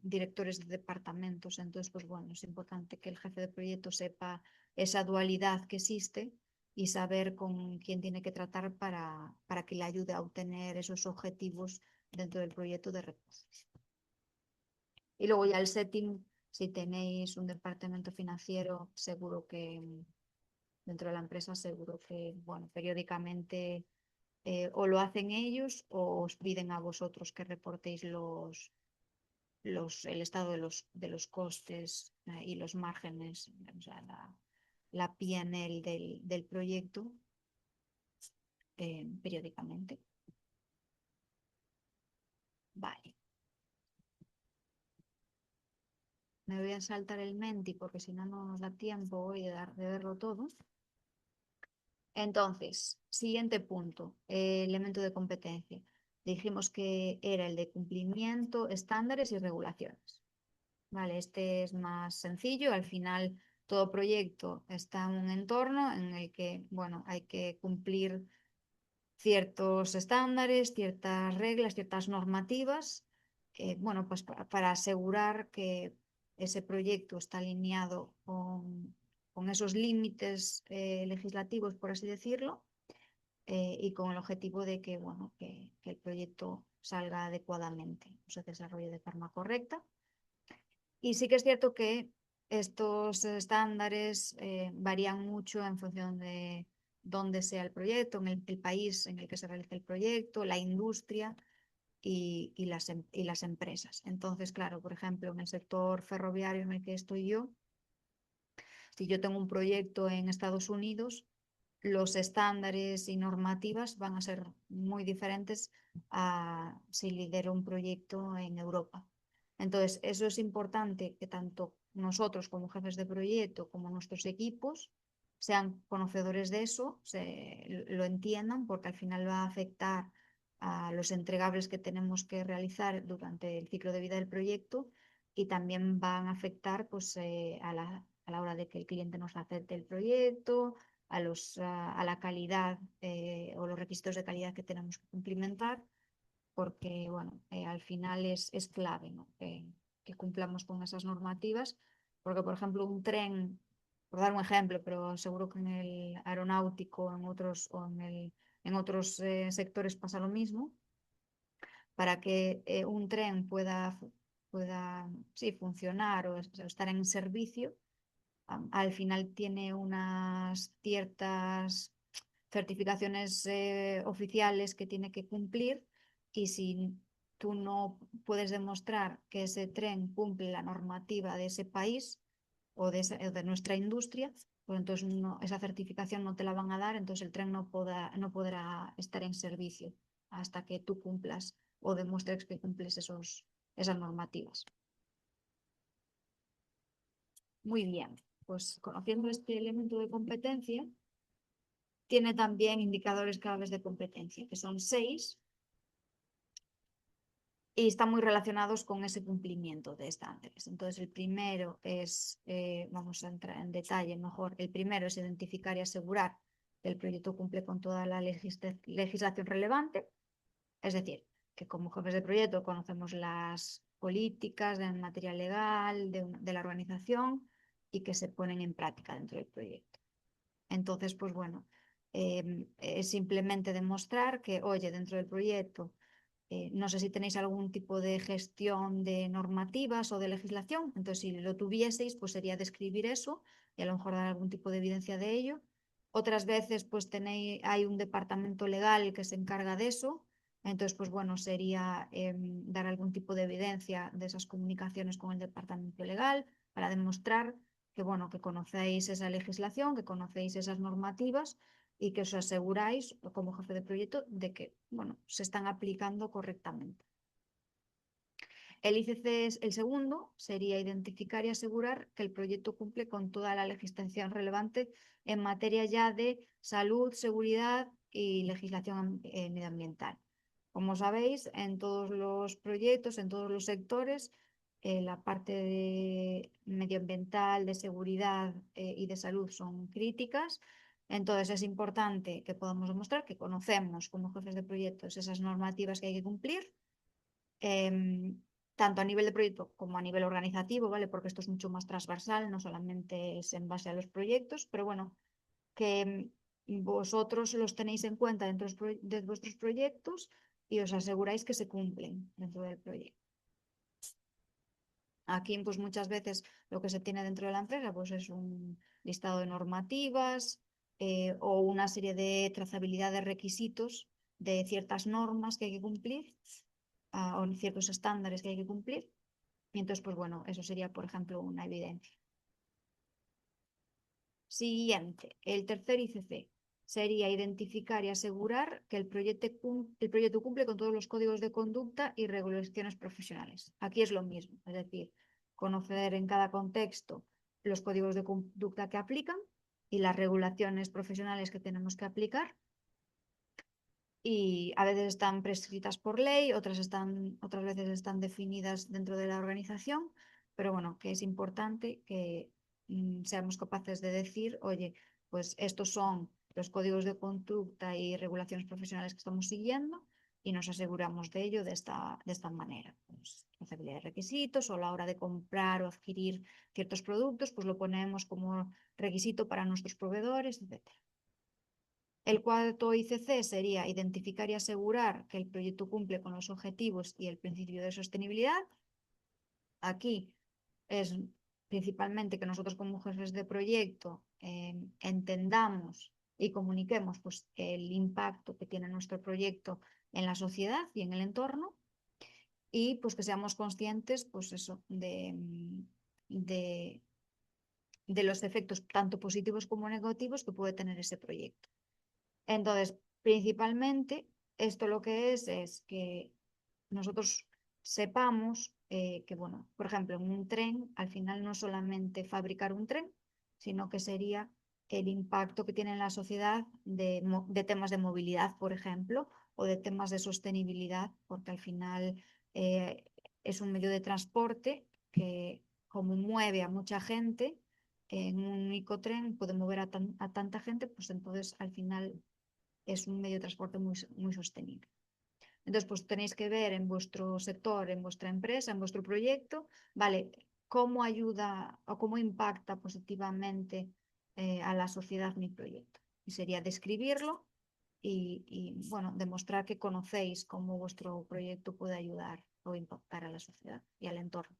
directores de departamentos. Entonces, pues bueno, es importante que el jefe de proyecto sepa esa dualidad que existe y saber con quién tiene que tratar para que le ayude a obtener esos objetivos dentro del proyecto de recursos. Y luego ya el setting, si tenéis un departamento financiero, seguro que dentro de la empresa, seguro que, bueno, periódicamente o lo hacen ellos o os piden a vosotros que reportéis el estado de los costes y los márgenes, o sea, la P&L del proyecto periódicamente. Vale. Me voy a saltar el Menti porque si no, no nos da tiempo hoy de verlo todo. Entonces, siguiente punto, elemento de competencia. Dijimos que era el de cumplimiento, estándares y regulaciones. Vale, este es más sencillo. Al final, todo proyecto está en un entorno en el que, bueno, hay que cumplir ciertos estándares, ciertas reglas, ciertas normativas, bueno, pues para asegurar que ese proyecto está alineado con esos límites legislativos, por así decirlo, y con el objetivo de que, bueno, que el proyecto salga adecuadamente, se desarrolle de forma correcta. Y sí que es cierto que estos estándares varían mucho en función de dónde sea el proyecto, en el país en el que se realice el proyecto, la industria y las empresas. Entonces, claro, por ejemplo, en el sector ferroviario en el que estoy yo, si yo tengo un proyecto en Estados Unidos, los estándares y normativas van a ser muy diferentes a si lidero un proyecto en Europa. Entonces, eso es importante que tanto nosotros como jefes de proyecto como nuestros equipos sean conocedores de eso, lo entiendan, porque al final va a afectar a los entregables que tenemos que realizar durante el ciclo de vida del proyecto y también van a afectar pues, a la hora de que el cliente nos acepte el proyecto, a la calidad o los requisitos de calidad que tenemos que cumplimentar, porque bueno, al final es clave, ¿no? Que cumplamos con esas normativas, porque por ejemplo un tren, por dar un ejemplo, pero seguro que en el aeronáutico en otros, en otros sectores pasa lo mismo, para que un tren pueda sí, funcionar o estar en servicio, al final tiene unas ciertas certificaciones oficiales que tiene que cumplir y si tú no puedes demostrar que ese tren cumple la normativa de ese país o de nuestra industria, pues entonces esa certificación no te la van a dar, entonces el tren no podrá estar en servicio hasta que tú cumplas o demuestres que cumples esas normativas. Muy bien, pues conociendo este elemento de competencia, tiene también indicadores claves de competencia, que son 6, y están muy relacionados con ese cumplimiento de estándares. Entonces, el primero es, vamos a entrar en detalle mejor, el primero es identificar y asegurar que el proyecto cumple con toda la legislación relevante, es decir, que como jefes de proyecto conocemos las políticas de materia legal de la organización y que se ponen en práctica dentro del proyecto. Entonces, pues bueno, es simplemente demostrar que, oye, dentro del proyecto, no sé si tenéis algún tipo de gestión de normativas o de legislación, entonces si lo tuvieseis, pues sería describir eso y a lo mejor dar algún tipo de evidencia de ello. Otras veces, pues hay un departamento legal que se encarga de eso, entonces, pues bueno, sería dar algún tipo de evidencia de esas comunicaciones con el departamento legal para demostrar que, bueno, que conocéis esa legislación, que conocéis esas normativas y que os aseguráis como jefe de proyecto de que, bueno, se están aplicando correctamente. El ICC, el segundo, sería identificar y asegurar que el proyecto cumple con toda la legislación relevante en materia ya de salud, seguridad y legislación medioambiental. Como sabéis, en todos los proyectos, en todos los sectores, la parte de medioambiental, de seguridad y de salud son críticas. Entonces es importante que podamos demostrar que conocemos como jefes de proyectos esas normativas que hay que cumplir, tanto a nivel de proyecto como a nivel organizativo, ¿vale? Porque esto es mucho más transversal, no solamente es en base a los proyectos, pero bueno, que vosotros los tenéis en cuenta dentro de vuestros proyectos y os aseguráis que se cumplen dentro del proyecto. Aquí, pues muchas veces lo que se tiene dentro de la empresa pues, es un listado de normativas o una serie de trazabilidad de requisitos de ciertas normas que hay que cumplir o ciertos estándares que hay que cumplir. Y entonces, pues bueno, eso sería, por ejemplo, una evidencia. Siguiente, el tercer ICC sería identificar y asegurar que el proyecto cumple con todos los códigos de conducta y regulaciones profesionales. Aquí es lo mismo, es decir, conocer en cada contexto los códigos de conducta que aplican y las regulaciones profesionales que tenemos que aplicar. Y a veces están prescritas por ley, otras veces están definidas dentro de la organización, pero bueno, que es importante que seamos capaces de decir, oye, pues estos son los códigos de conducta y regulaciones profesionales que estamos siguiendo y nos aseguramos de ello de esta manera. Pues, trazabilidad de requisitos o a la hora de comprar o adquirir ciertos productos, pues lo ponemos como requisito para nuestros proveedores, etc. El cuarto ICC sería identificar y asegurar que el proyecto cumple con los objetivos y el principio de sostenibilidad. Aquí es principalmente que nosotros como jefes de proyecto entendamos y comuniquemos pues, el impacto que tiene nuestro proyecto en la sociedad y en el entorno y pues que seamos conscientes pues eso, de los efectos tanto positivos como negativos que puede tener ese proyecto. Entonces, principalmente, esto lo que es que nosotros sepamos que, bueno, por ejemplo, en un tren, al final no solamente fabricar un tren, sino que sería el impacto que tiene en la sociedad de temas de movilidad, por ejemplo, o de temas de sostenibilidad, porque al final eh, es un medio de transporte que, como mueve a mucha gente, en un único tren puede mover a tanta gente, pues entonces al final es un medio de transporte muy sostenible. Entonces, pues tenéis que ver en vuestro sector, en vuestra empresa, en vuestro proyecto, ¿vale? Cómo ayuda o cómo impacta positivamente a la sociedad mi proyecto. Y sería describirlo bueno, demostrar que conocéis cómo vuestro proyecto puede ayudar o impactar a la sociedad y al entorno.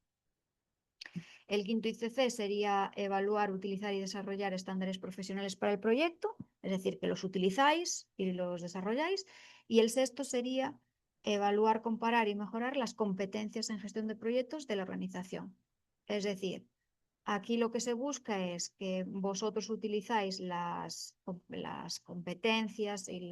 El quinto ICC sería evaluar, utilizar y desarrollar estándares profesionales para el proyecto, es decir, que los utilizáis y los desarrolláis. Y el sexto sería evaluar, comparar y mejorar las competencias en gestión de proyectos de la organización. Es decir, aquí lo que se busca es que vosotros utilizáis las competencias y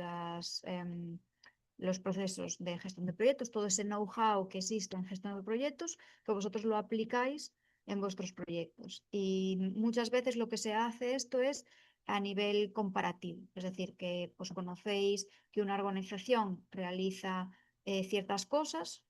los procesos de gestión de proyectos, todo ese know-how que existe en gestión de proyectos, que vosotros lo aplicáis en vuestros proyectos. Y muchas veces lo que se hace esto es a nivel comparativo, es decir, que pues, conocéis que una organización realiza ciertas cosas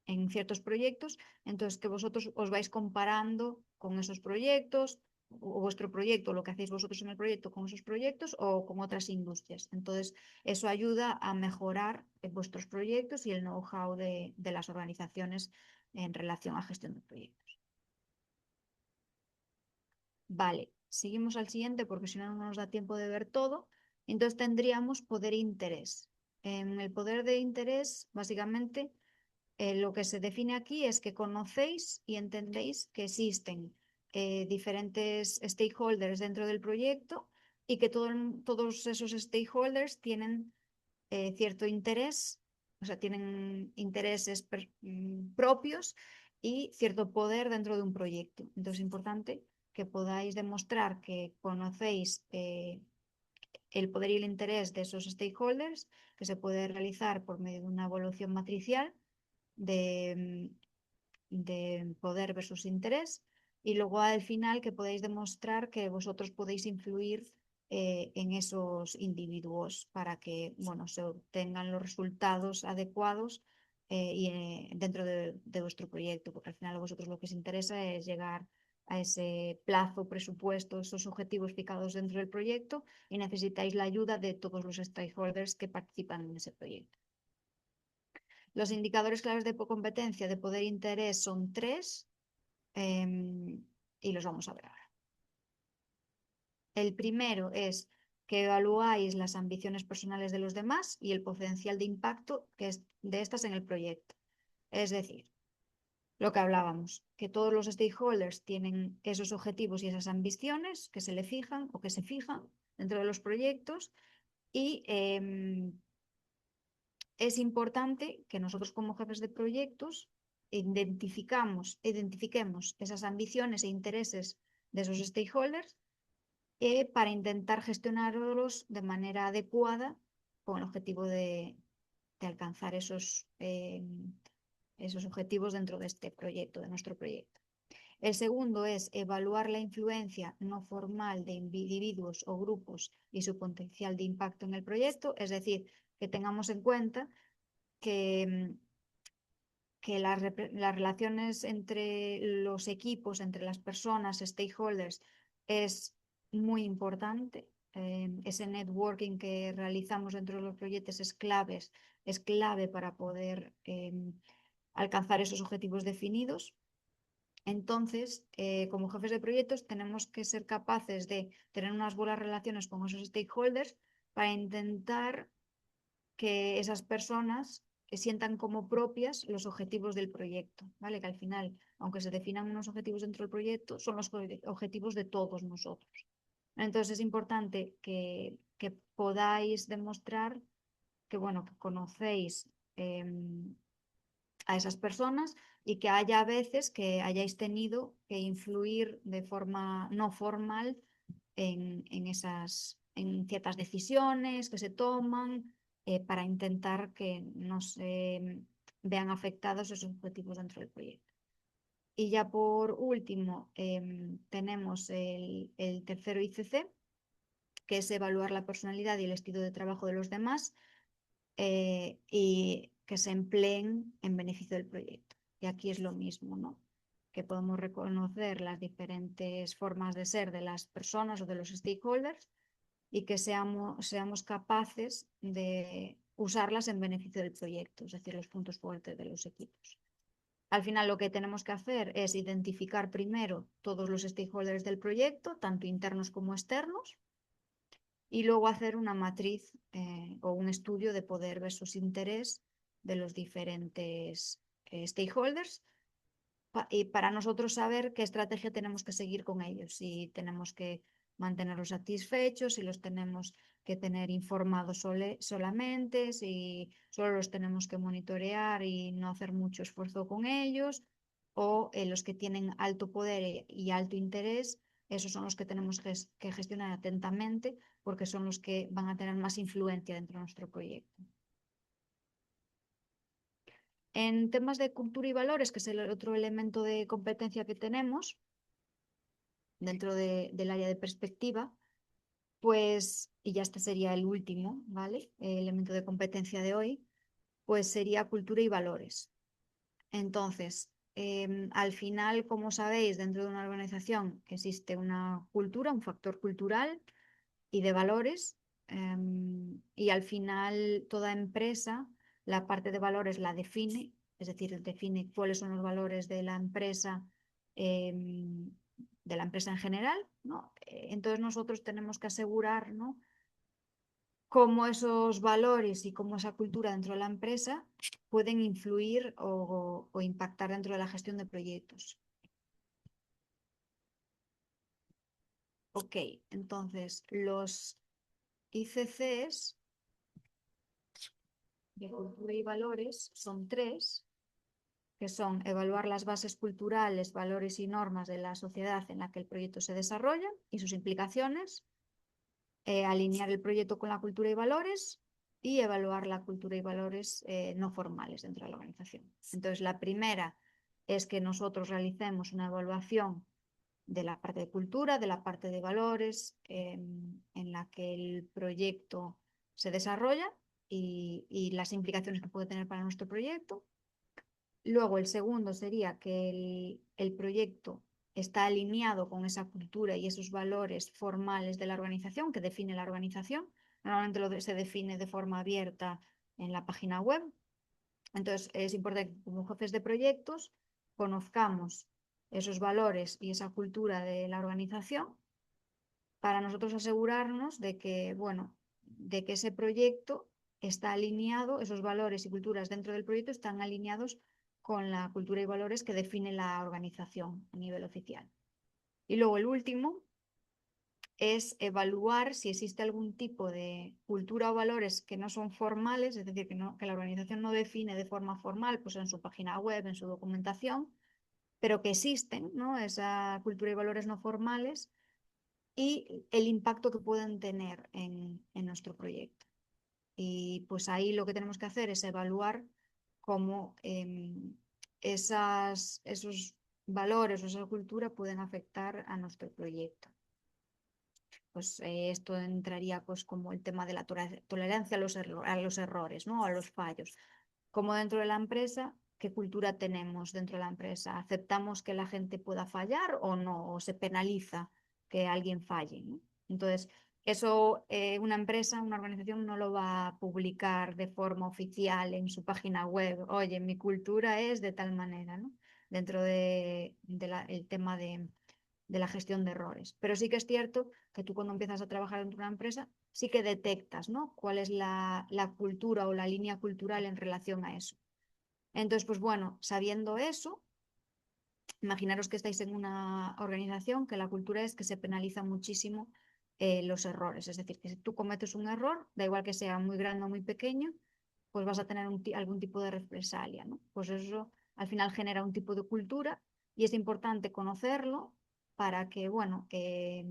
en ciertos proyectos, entonces que vosotros os vais comparando con esos proyectos, o vuestro proyecto, lo que hacéis vosotros en el proyecto con esos proyectos o con otras industrias. Entonces, eso ayuda a mejorar vuestros proyectos y el know-how de las organizaciones en relación a gestión de proyectos. Vale, seguimos al siguiente porque si no, no nos da tiempo de ver todo. Entonces tendríamos poder e interés. En el poder de interés, básicamente, lo que se define aquí es que conocéis y entendéis que existen diferentes stakeholders dentro del proyecto y que todos esos stakeholders tienen cierto interés, o sea, tienen intereses propios y cierto poder dentro de un proyecto. Entonces es importante que podáis demostrar que conocéis el poder y el interés de esos stakeholders, que se puede realizar por medio de una evaluación matricial de poder versus interés, y luego al final que podáis demostrar que vosotros podéis influir en esos individuos para que bueno, se obtengan los resultados adecuados dentro de vuestro proyecto, porque al final a vosotros lo que os interesa es llegar a ese plazo, presupuesto, esos objetivos fijados dentro del proyecto y necesitáis la ayuda de todos los stakeholders que participan en ese proyecto. Los indicadores claves de competencia de poder e interés son 3 y los vamos a ver ahora. El primero es que evaluáis las ambiciones personales de los demás y el potencial de impacto que es de estas en el proyecto. Es decir, lo que hablábamos, que todos los stakeholders tienen esos objetivos y esas ambiciones que se le fijan o que se fijan dentro de los proyectos y es importante que nosotros como jefes de proyectos identifiquemos esas ambiciones e intereses de esos stakeholders para intentar gestionarlos de manera adecuada con el objetivo de alcanzar esos objetivos dentro de este proyecto, de nuestro proyecto. El segundo es evaluar la influencia no formal de individuos o grupos y su potencial de impacto en el proyecto, es decir, que tengamos en cuenta que las relaciones entre los equipos, entre las personas, stakeholders, es muy importante. Ese networking que realizamos dentro de los proyectos es clave para poder alcanzar esos objetivos definidos. Entonces, como jefes de proyectos, tenemos que ser capaces de tener unas buenas relaciones con esos stakeholders para intentar que esas personas sientan como propias los objetivos del proyecto, ¿vale? Que al final, aunque se definan unos objetivos dentro del proyecto, son los objetivos de todos nosotros. Entonces es importante que podáis demostrar que, bueno, que conocéis a esas personas y que haya veces que hayáis tenido que influir de forma no formal en ciertas decisiones que se toman para intentar que no se vean afectados esos objetivos dentro del proyecto. Y ya por último, tenemos el tercero ICC, que es evaluar la personalidad y el estilo de trabajo de los demás y que se empleen en beneficio del proyecto. Y aquí es lo mismo, ¿no? Que podemos reconocer las diferentes formas de ser de las personas o de los stakeholders y que seamos capaces de usarlas en beneficio del proyecto, es decir, los puntos fuertes de los equipos. Al final lo que tenemos que hacer es identificar primero todos los stakeholders del proyecto, tanto internos como externos, y luego hacer una matriz o un estudio de poder versus interés de los diferentes stakeholders y para nosotros saber qué estrategia tenemos que seguir con ellos, si tenemos que mantenerlos satisfechos, si los tenemos que tener informados solamente, si solo los tenemos que monitorear y no hacer mucho esfuerzo con ellos, o los que tienen alto poder y alto interés, esos son los que tenemos que gestionar atentamente porque son los que van a tener más influencia dentro de nuestro proyecto. En temas de cultura y valores, que es el otro elemento de competencia que tenemos dentro del área de perspectiva, pues, y ya este sería el último, ¿vale? El elemento de competencia de hoy, pues sería cultura y valores. Entonces, al final, como sabéis, dentro de una organización existe una cultura, un factor cultural y de valores, y al final toda empresa, la parte de valores la define, es decir, define cuáles son los valores de la empresa en general, ¿no? Entonces nosotros tenemos que asegurar, ¿no?, cómo esos valores y cómo esa cultura dentro de la empresa pueden influir o impactar dentro de la gestión de proyectos. Ok, entonces los ICCs de cultura y valores son 3, que son evaluar las bases culturales, valores y normas de la sociedad en la que el proyecto se desarrolla y sus implicaciones, alinear el proyecto con la cultura y valores y evaluar la cultura y valores no formales dentro de la organización. Entonces, la primera es que nosotros realicemos una evaluación de la parte de cultura, de la parte de valores en la que el proyecto se desarrolla y las implicaciones que puede tener para nuestro proyecto. Luego, el segundo sería que el proyecto está alineado con esa cultura y esos valores formales de la organización, que define la organización. Normalmente se define de forma abierta en la página web. Entonces, es importante que como jefes de proyectos conozcamos esos valores y esa cultura de la organización para nosotros asegurarnos de que, bueno, de que ese proyecto está alineado, esos valores y culturas dentro del proyecto están alineados con la cultura y valores que define la organización a nivel oficial. Y luego el último es evaluar si existe algún tipo de cultura o valores que no son formales, es decir, que la organización no define de forma formal, pues en su página web, en su documentación, pero que existen, ¿no? Esa cultura y valores no formales y el impacto que pueden tener en nuestro proyecto. Y pues ahí lo que tenemos que hacer es evaluar cómo esos valores o esa cultura pueden afectar a nuestro proyecto. Pues esto entraría pues como el tema de la tolerancia a los errores, ¿no? A los fallos. Como dentro de la empresa, ¿qué cultura tenemos dentro de la empresa? ¿Aceptamos que la gente pueda fallar o no? ¿O se penaliza que alguien falle, ¿no? Entonces, eso una empresa, una organización no lo va a publicar de forma oficial en su página web. Oye, mi cultura es de tal manera, ¿no? Dentro el tema de la gestión de errores. Pero sí que es cierto que tú cuando empiezas a trabajar en una empresa, sí que detectas, ¿no? Cuál es la cultura o la línea cultural en relación a eso. Entonces, pues bueno, sabiendo eso, imaginaros que estáis en una organización que la cultura es que se penaliza muchísimo los errores. Es decir, que si tú cometes un error, da igual que sea muy grande o muy pequeño, pues vas a tener algún tipo de represalia, ¿no? Pues eso al final genera un tipo de cultura y es importante conocerlo para que, bueno, que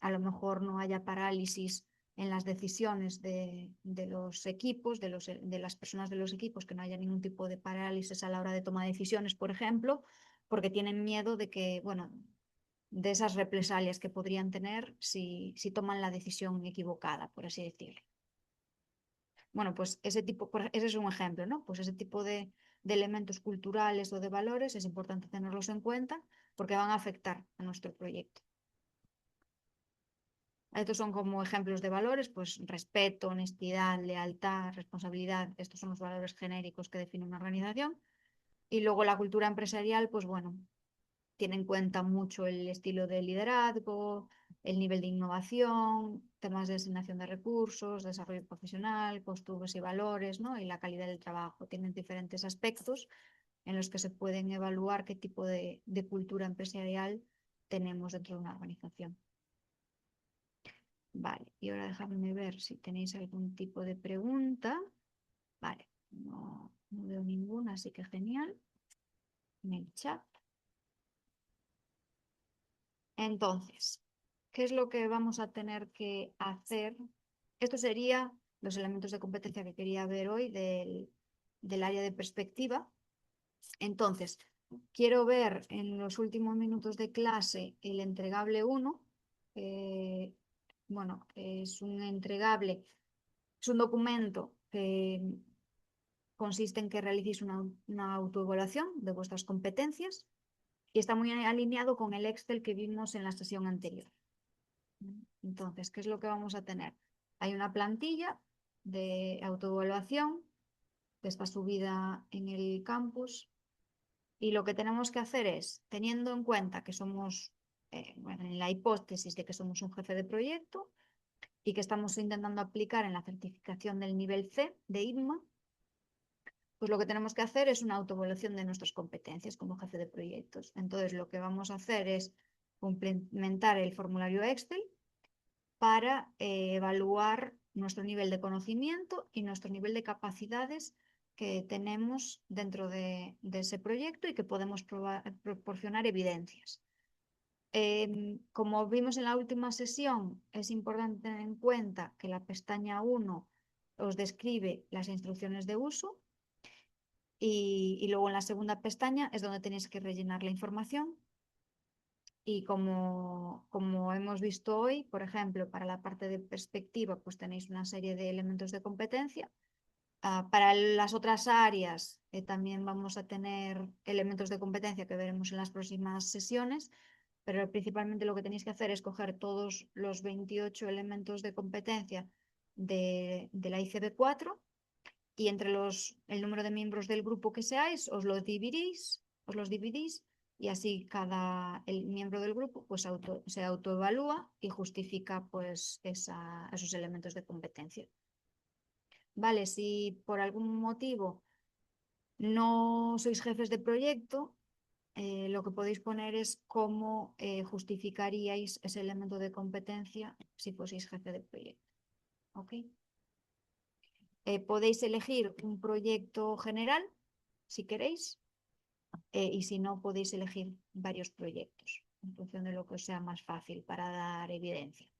a lo mejor no haya parálisis en las decisiones de los equipos, de las personas de los equipos, que no haya ningún tipo de parálisis a la hora de tomar decisiones, por ejemplo, porque tienen miedo de que, bueno, de esas represalias que podrían tener si toman la decisión equivocada, por así decirlo. Bueno, pues ese es un ejemplo, ¿no? Pues ese tipo de elementos culturales o de valores es importante tenerlos en cuenta porque van a afectar a nuestro proyecto. Estos son como ejemplos de valores, pues respeto, honestidad, lealtad, responsabilidad. Estos son los valores genéricos que define una organización. Y luego la cultura empresarial, pues bueno, tiene en cuenta mucho el estilo de liderazgo, el nivel de innovación, temas de asignación de recursos, desarrollo profesional, costumbres y valores, ¿no? Y la calidad del trabajo. Tienen diferentes aspectos en los que se pueden evaluar qué tipo de cultura empresarial tenemos dentro de una organización. Vale, y ahora dejadme ver si tenéis algún tipo de pregunta. Vale, no veo ninguna, así que genial. En el chat. Entonces, ¿qué es lo que vamos a tener que hacer? Esto sería los elementos de competencia que quería ver hoy del área de perspectiva. Entonces, quiero ver en los últimos minutos de clase el entregable 1. Bueno, es un entregable, es un documento que consiste en que realicéis una autoevaluación de vuestras competencias y está muy alineado con el Excel que vimos en la sesión anterior. Entonces, ¿qué es lo que vamos a tener? Hay una plantilla de autoevaluación que está subida en el campus y lo que tenemos que hacer es, teniendo en cuenta que somos, bueno, en la hipótesis de que somos un jefe de proyecto y que estamos intentando aplicar en la certificación del nivel C de ITMA, pues lo que tenemos que hacer es una autoevaluación de nuestras competencias como jefe de proyectos. Entonces, lo que vamos a hacer es complementar el formulario Excel para evaluar nuestro nivel de conocimiento y nuestro nivel de capacidades que tenemos dentro de ese proyecto y que podemos proporcionar evidencias. Como vimos en la última sesión, es importante tener en cuenta que la pestaña 1 os describe las instrucciones de uso y luego en la segunda pestaña es donde tenéis que rellenar la información. Y como hemos visto hoy, por ejemplo, para la parte de perspectiva, pues tenéis una serie de elementos de competencia. Para las otras áreas también vamos a tener elementos de competencia que veremos en las próximas sesiones, pero principalmente lo que tenéis que hacer es coger todos los 28 elementos de competencia de la ICB4 y entre el número de miembros del grupo que seáis, os los dividís y así el miembro del grupo pues se autoevalúa y justifica pues esos elementos de competencia. Vale, si por algún motivo no sois jefes de proyecto, lo que podéis poner es cómo justificaríais ese elemento de competencia si fueseis jefe de proyecto. ¿Ok? Podéis elegir un proyecto general, si queréis, y si no, podéis elegir varios proyectos en función de lo que os sea más fácil para dar evidencia.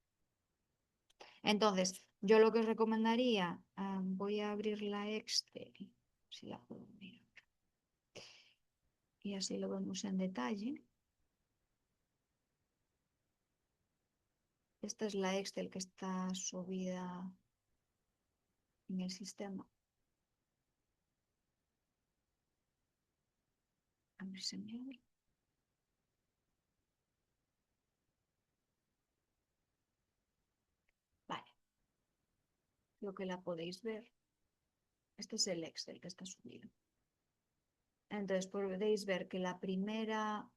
Entonces, yo lo que os recomendaría, voy a abrir la Excel, si la puedo mirar, y así lo vemos en detalle. Esta es la Excel que está subida en el sistema. A ver si me abre. Vale, lo que la podéis ver. Este es el Excel que está subido. Entonces podéis ver que la primera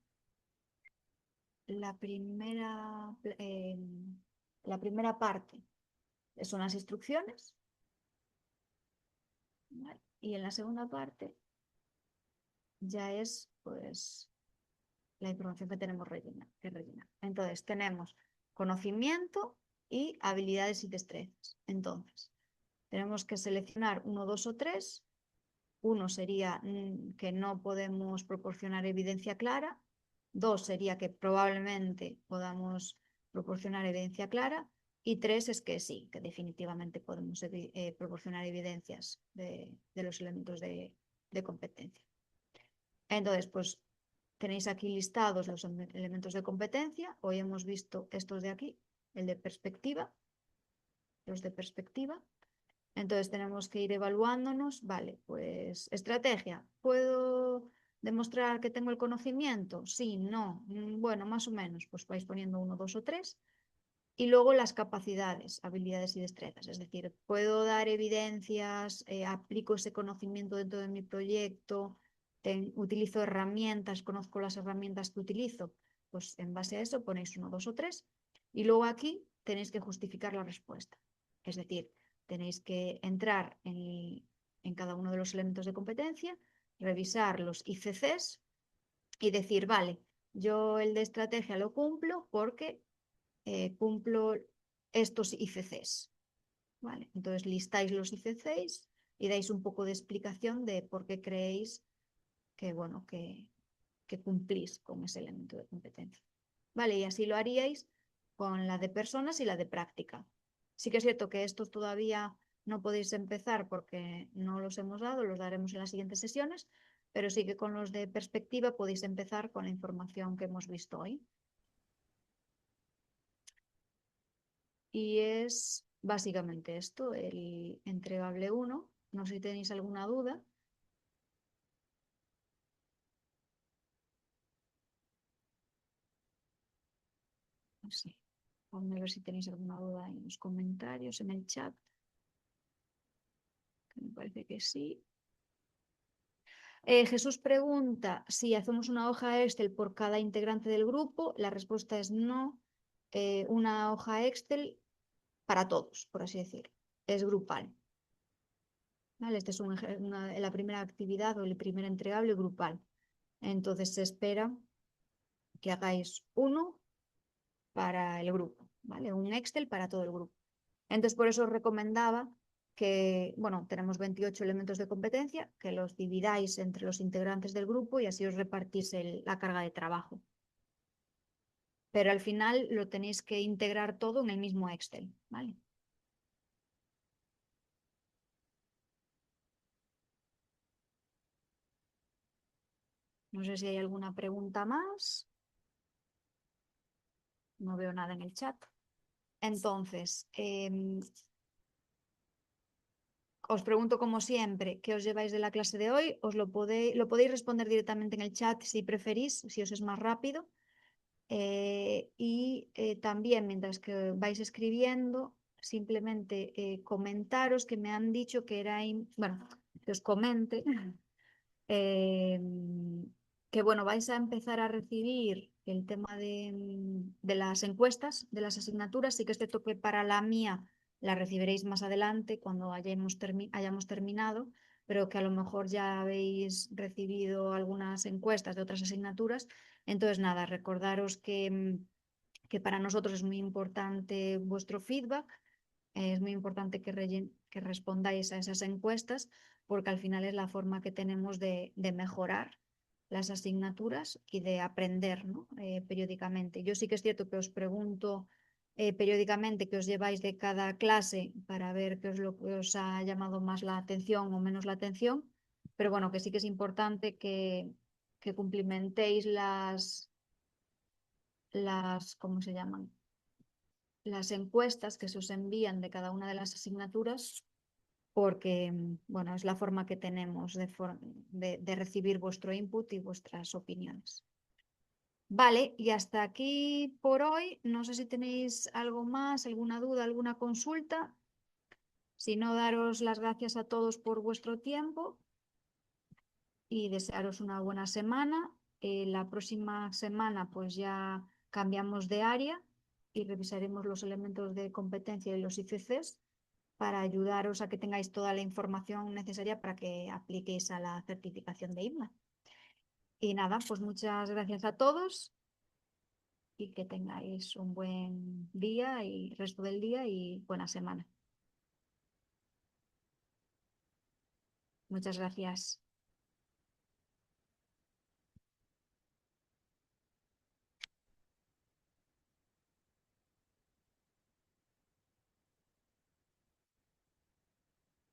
parte son las instrucciones, ¿vale? Y en la segunda parte ya es pues la información que tenemos que rellenar. Entonces tenemos conocimiento y habilidades y destrezas. Entonces tenemos que seleccionar 1, 2 o 3. Uno sería que no podemos proporcionar evidencia clara. 2 sería que probablemente podamos proporcionar evidencia clara. Y 3 es que sí, que definitivamente podemos proporcionar evidencias de los elementos de competencia. Entonces, pues tenéis aquí listados los elementos de competencia. Hoy hemos visto estos de aquí, el de perspectiva, los de perspectiva. Entonces tenemos que ir evaluándonos, vale, pues estrategia, ¿puedo demostrar que tengo el conocimiento? Sí, no, bueno, más o menos, pues vais poniendo 1, 2 o 3. Y luego las capacidades, habilidades y destrezas, es decir, ¿puedo dar evidencias, aplico ese conocimiento dentro de mi proyecto, utilizo herramientas, conozco las herramientas que utilizo? Pues en base a eso ponéis 1, 2 o 3. Y luego aquí tenéis que justificar la respuesta, es decir, tenéis que entrar en cada uno de los elementos de competencia, revisar los ICCs y decir, vale, yo el de estrategia lo cumplo porque cumplo estos ICCs. ¿Vale? Entonces listáis los ICCs y dais un poco de explicación de por qué creéis que, bueno, que cumplís con ese elemento de competencia. ¿Vale? Y así lo haríais con la de personas y la de práctica. Sí que es cierto que estos todavía no podéis empezar porque no los hemos dado, los daremos en las siguientes sesiones, pero sí que con los de perspectiva podéis empezar con la información que hemos visto hoy. Y es básicamente esto, el entregable 1. No sé si tenéis alguna duda. Sí. Vamos a ver si tenéis alguna duda en los comentarios, en el chat. Que me parece que sí. Jesús pregunta si hacemos una hoja Excel por cada integrante del grupo. La respuesta es no. Una hoja Excel para todos, por así decirlo. Es grupal. ¿Vale? Esta es la primera actividad o el primer entregable grupal. Entonces se espera que hagáis uno para el grupo, ¿vale? Un Excel para todo el grupo. Entonces, por eso os recomendaba que, bueno, tenemos 28 elementos de competencia, que los dividáis entre los integrantes del grupo y así os repartís la carga de trabajo. Pero al final lo tenéis que integrar todo en el mismo Excel, ¿vale? No sé si hay alguna pregunta más. No veo nada en el chat. Entonces, os pregunto como siempre, ¿qué os lleváis de la clase de hoy? Lo podéis responder directamente en el chat si preferís, si os es más rápido. También, mientras que vais escribiendo, simplemente comentaros que me han dicho que era, bueno, que os comente que, bueno, vais a empezar a recibir el tema de las encuestas, de las asignaturas. Sí que es cierto que para la mía la recibiréis más adelante cuando hayamos terminado, pero que a lo mejor ya habéis recibido algunas encuestas de otras asignaturas. Entonces, nada, recordaros que para nosotros es muy importante vuestro feedback, es muy importante que respondáis a esas encuestas, porque al final es la forma que tenemos de mejorar las asignaturas y de aprender, ¿no? Periódicamente. Yo sí que es cierto que os pregunto periódicamente qué os lleváis de cada clase para ver qué es lo que os ha llamado más la atención o menos la atención, pero bueno, que sí que es importante que cumplimentéis ¿cómo se llaman? Las encuestas que se os envían de cada una de las asignaturas, porque bueno, es la forma que tenemos de recibir vuestro input y vuestras opiniones. Vale, y hasta aquí por hoy. No sé si tenéis algo más, alguna duda, alguna consulta. Si no, daros las gracias a todos por vuestro tiempo y desearos una buena semana. La próxima semana pues ya cambiamos de área y revisaremos los elementos de competencia y los ICCs para ayudaros a que tengáis toda la información necesaria para que apliquéis a la certificación de IMLA. Y nada, pues muchas gracias a todos y que tengáis un buen día y resto del día y buena semana. Muchas gracias.